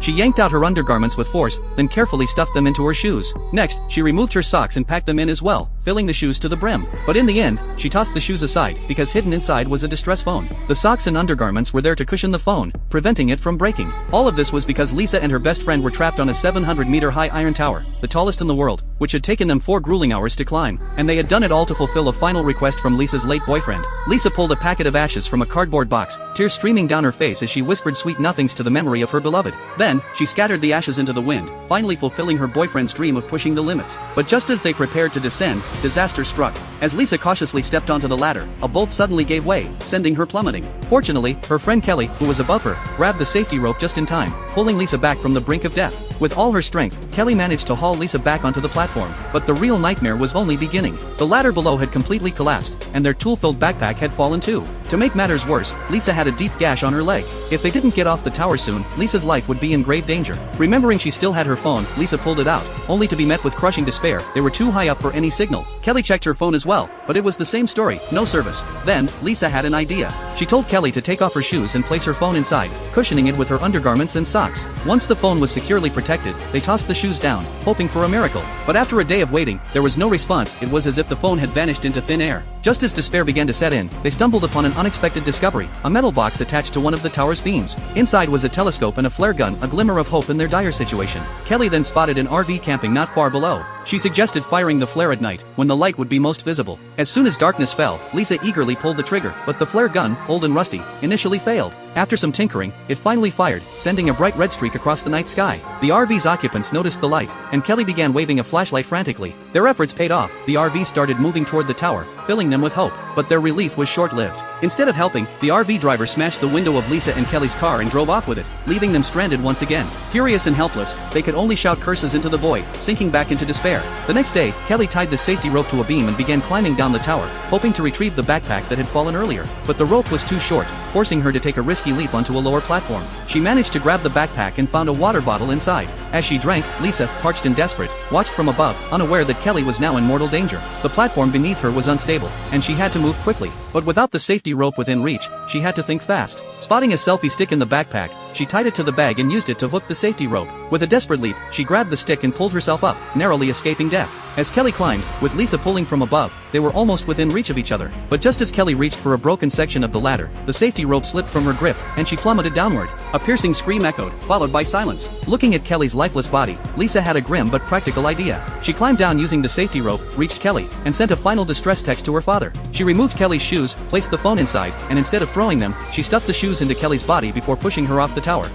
She yanked out her undergarments with force, then carefully stuffed them into her shoes. Next, she removed her socks and packed them in as well, filling the shoes to the brim. But in the end, she tossed the shoes aside, because hidden inside was a distress phone. The socks and undergarments were there to cushion the phone, preventing it from breaking. All of this was because Lisa and her best friend were trapped on a 700-meter-high iron tower, the tallest in the world, which had taken them 4 grueling hours to climb, and they had done it all to fulfill a final request from Lisa's late boyfriend. Lisa pulled a packet of ashes from a cardboard box, tears streaming down her face as she whispered sweet nothings to the memory of her beloved. Then, she scattered the ashes into the wind, finally fulfilling her boyfriend's dream of pushing the limits. But just as they prepared to descend, disaster struck. As Lisa cautiously stepped onto the ladder, a bolt suddenly gave way, sending her plummeting. Fortunately, her friend Kelly, who was above her, grabbed the safety rope just in time, pulling Lisa back from the brink of death. With all her strength, Kelly managed to haul Lisa back onto the platform, but the real nightmare was only beginning. The ladder below had completely collapsed, and their tool-filled backpack had fallen too. To make matters worse, Lisa had a deep gash on her leg. If they didn't get off the tower soon, Lisa's life would be in grave danger. Remembering she still had her phone, Lisa pulled it out, only to be met with crushing despair. They were too high up for any signal. Kelly checked her phone as well, but it was the same story, no service. Then, Lisa had an idea. She told Kelly to take off her shoes and place her phone inside, cushioning it with her undergarments and socks. Once the phone was securely protected, they tossed the shoes down, hoping for a miracle. But after a day of waiting, there was no response. It was as if the phone had vanished into thin air. Just as despair began to set in, they stumbled upon an unexpected discovery, a metal box attached to one of the tower's beams. Inside was a telescope and a flare gun, a glimmer of hope in their dire situation. Kelly then spotted an RV camping not far below. She suggested firing the flare at night, when the light would be most visible. As soon as darkness fell, Lisa eagerly pulled the trigger, but the flare gun, old and rusty, initially failed. After some tinkering, it finally fired, sending a bright red streak across the night sky. The RV's occupants noticed the light, and Kelly began waving a flashlight frantically. Their efforts paid off. The RV started moving toward the tower, filling them with hope, but their relief was short-lived. Instead of helping, the RV driver smashed the window of Lisa and Kelly's car and drove off with it, leaving them stranded once again. Furious and helpless, they could only shout curses into the void, sinking back into despair. The next day, Kelly tied the safety rope to a beam and began climbing down the tower, hoping to retrieve the backpack that had fallen earlier. But the rope was too short, forcing her to take a risky leap onto a lower platform. She managed to grab the backpack and found a water bottle inside. As she drank, Lisa, parched and desperate, watched from above, unaware that Kelly was now in mortal danger. The platform beneath her was unstable, and she had to move quickly. But without the safety rope within reach, she had to think fast. Spotting a selfie stick in the backpack, she tied it to the bag and used it to hook the safety rope. With a desperate leap, she grabbed the stick and pulled herself up, narrowly escaping death. As Kelly climbed, with Lisa pulling from above, they were almost within reach of each other. But just as Kelly reached for a broken section of the ladder, the safety rope slipped from her grip, and she plummeted downward. A piercing scream echoed, followed by silence. Looking at Kelly's lifeless body, Lisa had a grim but practical idea. She climbed down using the safety rope, reached Kelly, and sent a final distress text to her father. She removed Kelly's shoes, placed the phone inside, and instead of throwing them, she stuffed the shoes into Kelly's body before pushing her off the tower.